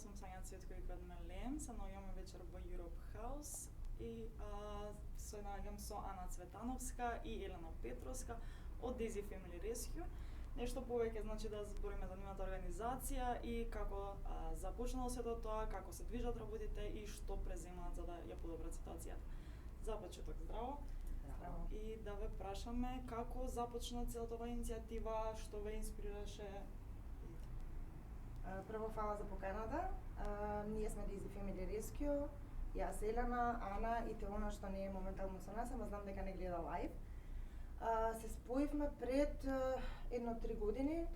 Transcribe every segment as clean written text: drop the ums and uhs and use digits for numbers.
сум Сања Цветко и Кадмелем, се наоѓаме вечер во Europe House и се наоѓам со Ана Цветановска и Елена Петровска од Daisy Family Rescue. Нешто повеќе, значи да збориме за нивната организација и како започнало сето тоа, како се движат работите и што преземаат за да ја подобрат ситуацијата. За почеток, здраво. Здраво. И да ве прашаме како започна целата оваа иницијатива, што ве инспирираше? Прво фала за поканата. Ние сме Daisy Family Rescue, јас Елена, Ана и Теона што не е моментално со нас, ама знам дека не гледа лајв. Се споивме пред едно 3 години.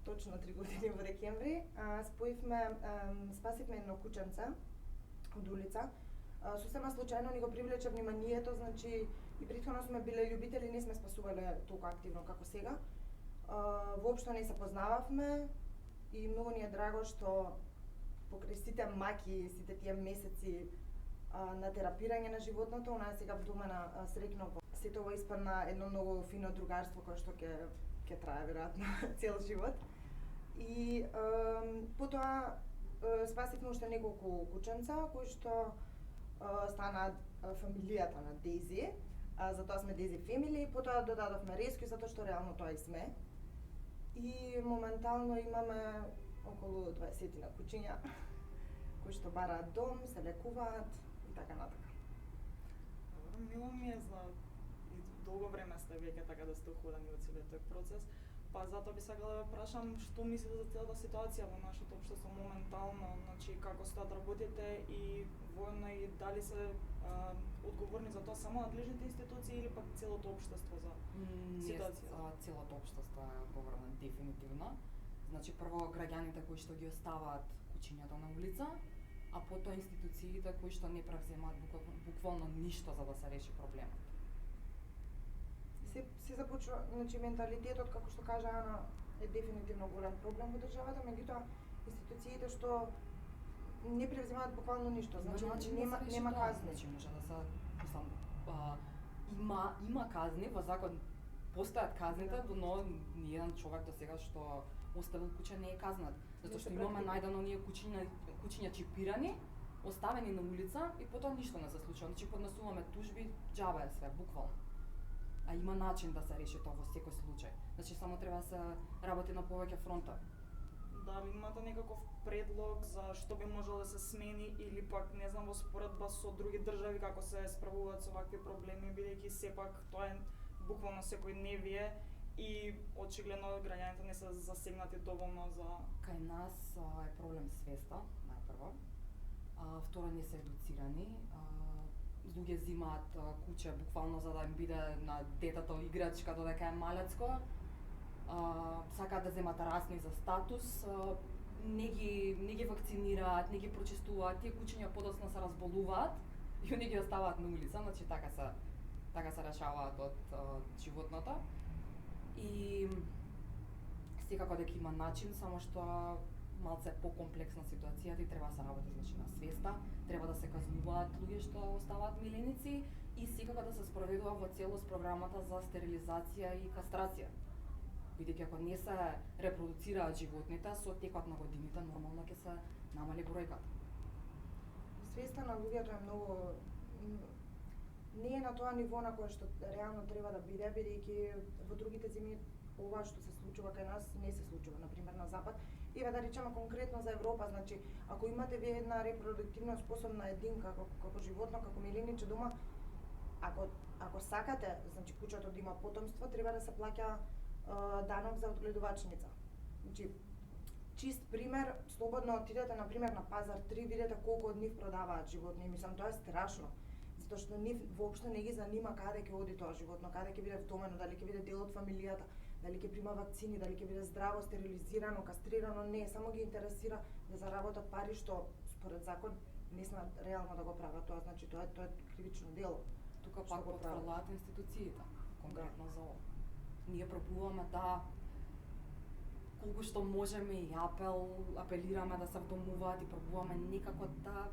Точно 3 години во декември. Спасивме едно кученце од улица. Сосема случајно ни го привлече вниманието, значи и претходно сме биле љубители, не сме спасувале толку активно како сега. Воопшто не се познававме и многу ни е драго што покрај сите маки, сите тие месеци на терапирање на животното, она сега вдумена среќно сето ова испадна едно многу фино другарство кое што ќе трае веројатно цел живот. И потоа спасивме уште неколку кученца кои што станаат фамилијата на Daisy, затоа сме Daisy Family, потоа додадовме Rescue затоа што реално тоа и сме. И моментално имаме околу 20 на кучиња кои што бараат дом, се лекуваат и така натака. Добро, мило ми е за долго време сте веќе така да сте уходени во целиот тој процес. Па затоа би сакала да ве прашам што мислите за целата ситуација во нашето општество моментално, значи како стоат работите и воедно и дали се одговорни за тоа само надлежните институции или пак целото општество за ситуацијата? Целото општество е одговорно дефинитивно. Значи прво граѓаните кои што ги оставаат кучињата на улица, а потоа институциите кои што не превземаат буквално ништо за да се реши проблемот. Се започва, значи менталитетот, како што кажа Ана, е дефинитивно голем проблем во државата, меѓутоа институциите што не превземаат буквално ништо, значи нема казни. Значи може да се, мислам, има казни во закон, постојат казните, но ниеден човек до сега што оставил куќа не е казнат, затоа што имаме најдено ние кучиња чипирани, оставени на улица и потоа ништо не се случува. Значи поднесуваме тужби, џабе е све, буквално. А има начин да се реши тоа во секој случај. Значи само треба да се работи на повеќе фронта. Дали имате некаков предлог за што би можело да се смени или пак не знам во споредба со други држави како се справуваат со вакви проблеми, бидејќи сепак тоа е буквално секој невие и очигледно граѓаните не се засегнати доволно за... Кај нас е проблем свеста, најпрво. Второ, не се едуцирани. Луѓе зимаат куче буквално за да им биде на детето играчка додека е малецко. Сакаат да земат расни за статус, не ги вакцинираат, не ги прочистуваат, тие кучиња подоцна се разболуваат и они ги оставаат на улица, значи така се решаваат од животното. И секако дека има начин, само што малце покомплексна ситуацијата и треба да се работи значи на свеста, треба да се казнуваат луѓе што оставаат миленици и секако да се спроведува во целост програмата за стерилизација и кастрација. Бидејќи ако не се репродуцираат животните, со текот на годините нормално ќе се намали бројката. Свеста на луѓето е многу не е на тоа ниво на кое што реално треба да биде, бидејќи во другите земји ова што се случува кај нас не се случува, на пример на запад. И да речеме конкретно за Европа, значи ако имате вие една репродуктивно способна единка како животно, како милениче дома, ако сакате, значи кучето да има потомство, треба да се плаќа данок за одгледувачница. Значи чист пример, слободно отидете на пример на пазар 3, видете колку од нив продаваат животни, мислам тоа е страшно. Затоа што нив воопшто не ги занима каде ќе оди тоа животно, каде ќе биде вдомено, дали ќе биде дел од фамилијата, дали ќе прима вакцини, дали ќе биде здраво, стерилизирано, кастрирано, не, само ги интересира да заработат пари што според закон не смеат реално да го прават тоа, значи тоа е кривично дело. Тука пак потврлаат институциите, конкретно за ова. Ние пробуваме да колку што можеме и апелираме да се вдомуваат и пробуваме некако да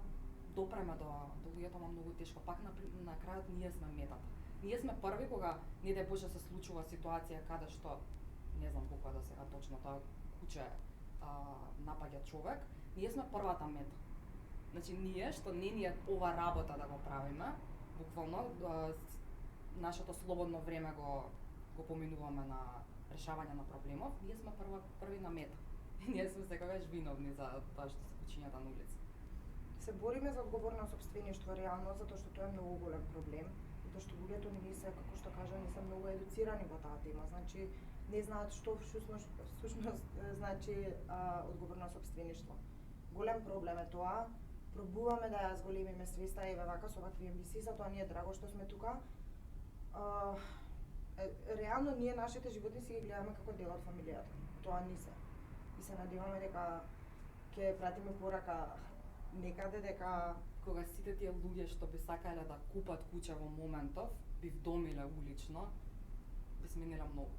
допреме до луѓето, ама многу тешко. Пак на крајот ние сме метата. Ние сме први кога не дај Боже се случува ситуација каде што не знам колку е до сега точно тоа куче напаѓа човек, ние сме првата мета. Значи ние што не ни е ова работа да го правиме, буквално нашето слободно време го поминуваме на решавање на проблемов, ние сме први на мета. И ние сме секогаш виновни за тоа што се почињата на улица. Се бориме за одговорно собствеништво реално, затоа што тоа е многу голем проблем, затоа што луѓето не се, како што кажа, не се многу едуцирани во таа тема, значи не знаат што всушност значи одговорно собствеништво. Голем проблем е тоа. Пробуваме да ја зголемиме свеста, еве вака со вакви емисии, затоа ни е драго што сме тука. Реално ние нашите животни си ги гледаме како дел од фамилијата. Тоа ни се. И се надеваме дека ќе пратиме порака некаде дека Кога сите тие луѓе што би сакале да купат куќа во моментов, би вдомиле улично, би смениле многу.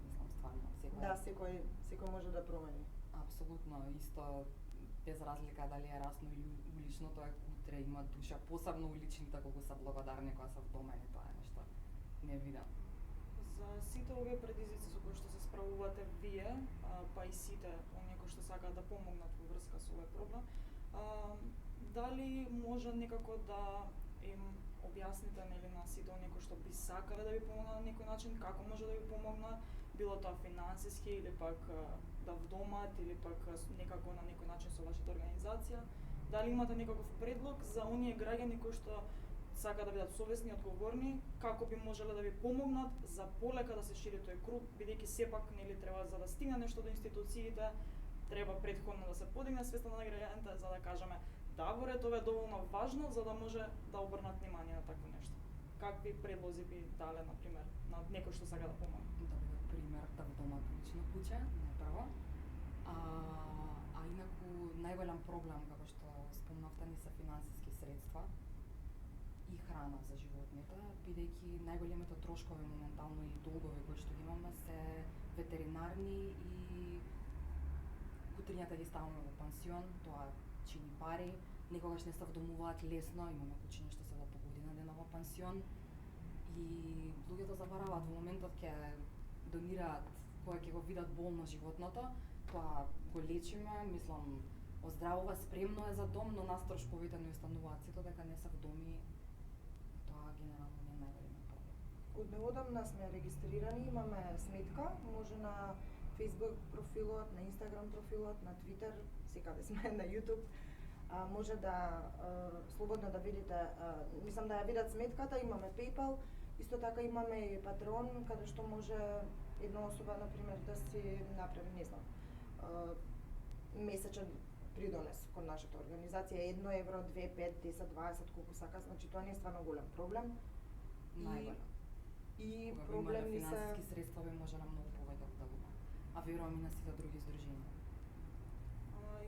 Мислам стварно, секој може да промени. Апсолутно исто, без разлика дали е расно или улично, тоа е утре има душа, посебно уличните колку се благодарни кога се вдомени, тоа е нешто невидено. За сите овие предизвици со кои што се справувате вие, па и сите оние кои што сакаат да помогнат во врска со овој проблем, дали може некако да им објасните нели на сите оние кои што би сакале да ви помогнат на некој начин, како може да ви помогнат, било тоа финансиски или пак да вдомат или пак некако на некој начин со вашата организација, дали имате некаков предлог за оние граѓани кои што сака да бидат совесни и одговорни, како би можеле да ви помогнат за полека да се шири тој круг, бидејќи сепак нели треба за да стигне нешто до институциите, треба претходно да се подигне свеста на граѓаните за да кажеме да, во ред, ова е доволно важно за да може да обрнат внимание на такво нешто. Какви предлози би дале, на пример, на некој што сака да помогне? Да пример да вдомат улично куќе, прво. А инаку најголем проблем, како што спомнавте, не се финансиски средства и храна за животните, бидејќи најголемите трошкови моментално и долгови кои што ги имаме се ветеринарни и кутрињата ги ставаме во пансион, тоа чини пари, некогаш не се вдомуваат лесно, имаме кучиња што се во по година дена во пансион и луѓето забараваат во моментот ќе донираат кога ќе го видат болно животното, тоа го лечиме, мислам, оздравува, спремно е за дом, но нас трошковите не остануваат сето дека не се вдоми, тоа генерално не е најголемиот проблем. Од неодамна сме регистрирани, имаме сметка, може на Facebook профилот, на Instagram профилот, на Twitter, секаде сме на YouTube. Може да слободно да видите, мислам да ја видат сметката, имаме PayPal, исто така имаме и Patreon, каде што може една особа, например, да си направи, не знам, месечен придонес кон нашата организација, 1 евро, 2, 5, 10, 20, колку сака, значи тоа не е стварно голем проблем. Најголем. И проблем ни се финансиски средства би можеле многу повеќе да има. А верувам и на сите други здруженија.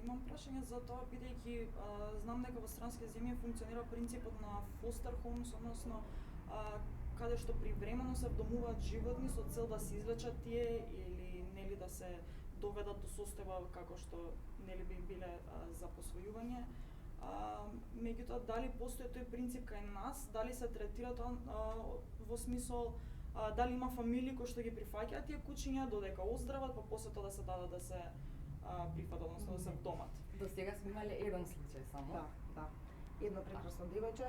Имам прашање за тоа, бидејќи знам дека во странски земји функционира принципот на foster homes, односно каде што привремено се вдомуваат животни со цел да се излечат тие или нели да се доведат до состојба како што нели би биле за посвојување. Меѓутоа, дали постои тој принцип кај нас, дали се третира тоа во смисол дали има фамилии кои што ги прифаќаат тие кучиња додека оздрават, па после тоа да се дадат да се прифатат, односно да се вдомат. До сега сме имале еден случај само. Да. Едно прекрасно девојче,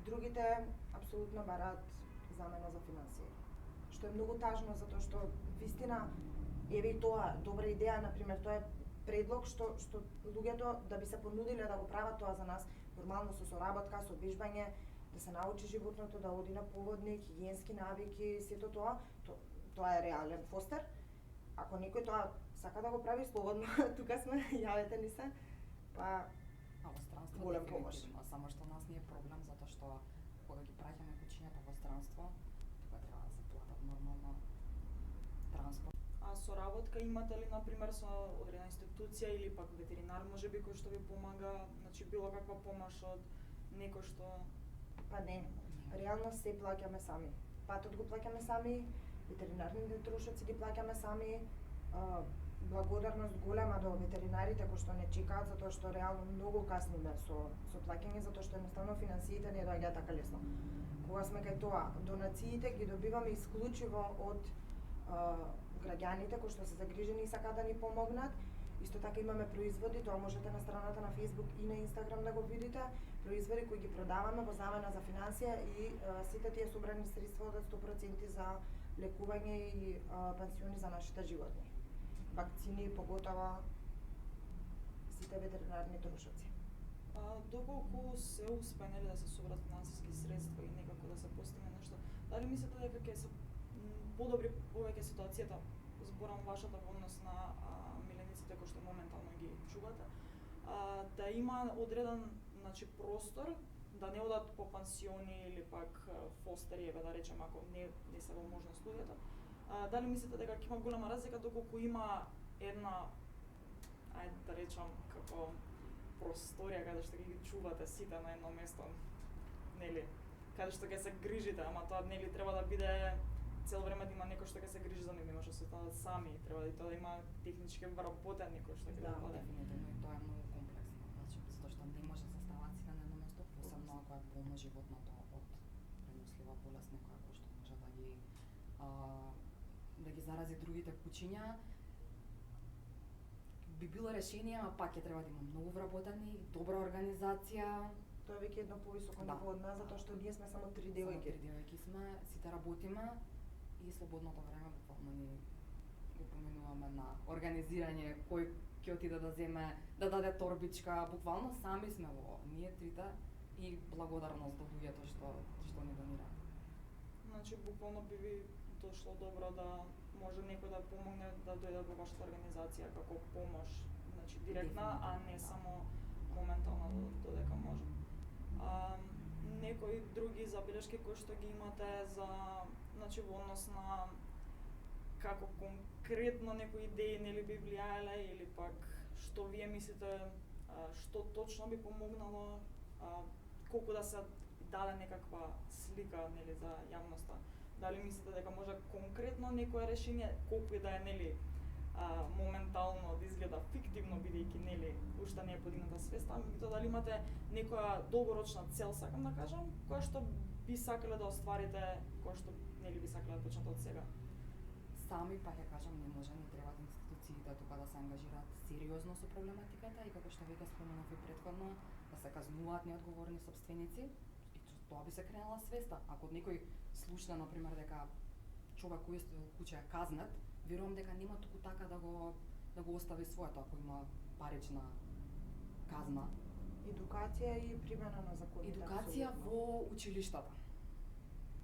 другите апсолутно бараат замена за финансии. Што е многу тажно затоа што вистина еве и тоа добра идеја, на пример, тоа е предлог што луѓето да би се понудиле да го прават тоа за нас, нормално со соработка, со вежбање, да се научи животното да оди на поводник, хигиенски навики, сето тоа е реален фостер. Ако некој тоа сака да го прави слободно, тука сме, јавете ни се, па во странство голем помош. Само што нас не е проблем затоа што кога ги праќаме кучињата во странство, тука треба да се платат нормално транспорт. А соработка имате ли, например, со одредена институција или пак ветеринар можеби кој што ви помага, значи било каква помош од некој што... Па не, реално се плаќаме сами. Патот го плаќаме сами, ветеринарните трошоци ги плаќаме сами, благодарност голема до ветеринарите кои што не чекаат затоа што реално многу касниме со плаќање затоа што едноставно финансиите не доаѓаат така лесно. Кога сме кај тоа, донациите ги добиваме исклучиво од граѓаните кои што се загрижени и сакаат да ни помогнат Исто така имаме производи, тоа можете на страната на Facebook и на Instagram да го видите, производи кои ги продаваме во замена за финансија и сите тие собрани средства одат 100% за лекување и пенсиони за нашите животни. Вакцини, поготоа сите ветеринарни трошоци. Доколку се успеа да се соберат финансиски средства и некако да се постигне нешто, дали мислите дека ќе се подобри повеќе ситуацијата, зборам вашата во однос на милениците кои што моментално ги чувате, да има одреден простор, да не одат по пансиони или пак фостери, еве да речем, ако не се во можност луѓето. Дали мислите дека ќе има голема разлика доколку има една, ајде да речем, како просторија каде што ги чувате сите на едно место, нели, каде што ќе се грижите, ама тоа нели треба да биде цел време да има некој што ќе се грижи за нив, нема што се останат сами, треба и тоа да има технички вработен некој што ќе да бъде. Дефинитивно и тоа е многу комплексно, затоа што не може да се стават сите на едно место, посебно ако е болно животното од пренослива болест некоја кој што може да ги зарази другите кучиња. Би било решение, а пак ќе треба да има многу вработени, добра организација. Тоа е веќе едно повисоко ниво од нас, затоа што ние сме само 3 девојки. Само 3 девојки сме, сите работиме и слободното време буквално ни го поминуваме на организирање, кој ќе отиде да земе, да даде торбичка, буквално сами сме во ние трите и благодарност до луѓето што ни донира. Значи буквално би ви дошло добро да може некој да помогне да дојде во вашата организација како помош, значи директна, а не само моментално додека може. Некои други забелешки кои што ги имате за, значи во однос на како конкретно некои идеи нели би влијаеле или пак што вие мислите што точно би помогнало, колку да се даде некаква слика нели за јавноста. Дали мислите дека може конкретно некое решение, колку и да е нели моментално да изгледа фиктивно бидејќи нели уште не е подигната свеста, меѓутоа дали имате некоја долгорочна цел, сакам да кажам, која што би сакале да остварите, која што нели би сакале да почнете од сега? Сами па ќе кажам не може, не требаат институциите тука да се ангажираат сериозно со проблематиката и како што веќе споменав и претходно, да се казнуваат неодговорни сопственици и тоа би се кренала свеста. Ако некој слушна на пример дека човек кој оставил куќа е казнет, верувам дека нема туку така да го остави своето ако има парична казна. Едукација и примена на законите. Едукација во училиштата.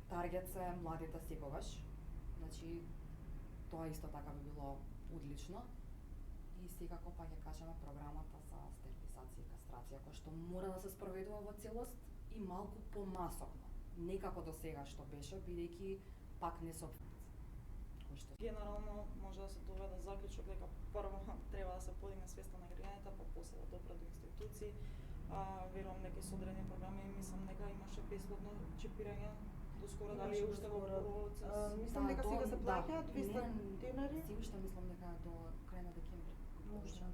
Таргет се младите секогаш. Значи тоа исто така би било одлично. И секако па ќе кажеме програмата за стерилизација и кастрација која што мора да се спроведува во целост и малку помасовно. Некако до сега што беше, бидејќи пак не со Генерално може да се доведе заклучок дека прво треба да се подигне свеста на граѓаните, па после да допре до институции. Верувам дека со одредени програми, мислам дека имаше бесплатно чипирање доскоро, дали уште во процес. Мислам дека сега се плаќа 200 денари. Си уште мислам дека до крај на декември. Може,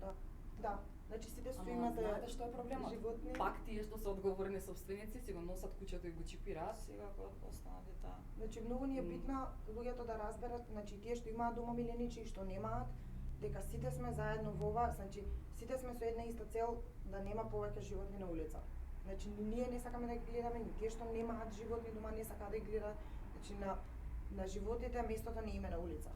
да. Значи сите што имате знаете што е проблемот? Животни. Пак тие што се одговорни сопственици си го носат куќето и го чипираат. Сега кога останат дета. Значи многу ни е битно луѓето да разберат, значи тие што имаат дома миленичи и што немаат, дека сите сме заедно во ова, значи сите сме со една иста цел да нема повеќе животни на улица. Значи ние не сакаме да ги гледаме, ни тие што немаат животни дома не сакаат да ги гледаат. Значи на животите местото не име на улица.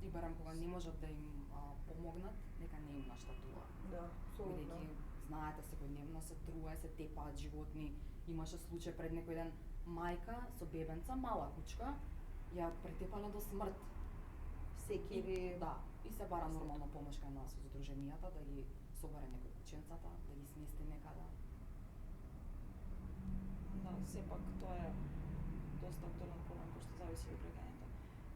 И барем кога не можат да им помогнат, нека не им наштатува. Да, апсолутно. Бидејќи знаете секојдневно се труе, се тепаат животни. Имаше случај пред некој ден мајка со бебенца, мала кучка, ја претепала до смрт. Секири. Да, и се бара нормално помош кај нас од здруженијата да ги собере некој кученцата, да ги смести некаде. Да, сепак тоа е доста актуелен проблем кој што зависи од граѓаните.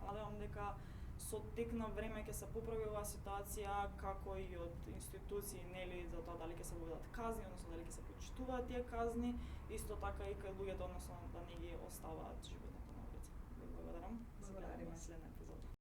Надевам дека со тек на време ќе се поправи оваа ситуација, како и од институции, нели, за тоа дали ќе се воведат казни, односно дали ќе се почитуваат тие казни, исто така и кај луѓето, односно да не ги оставаат животните на улица. Благодарам. Благодариме. Следната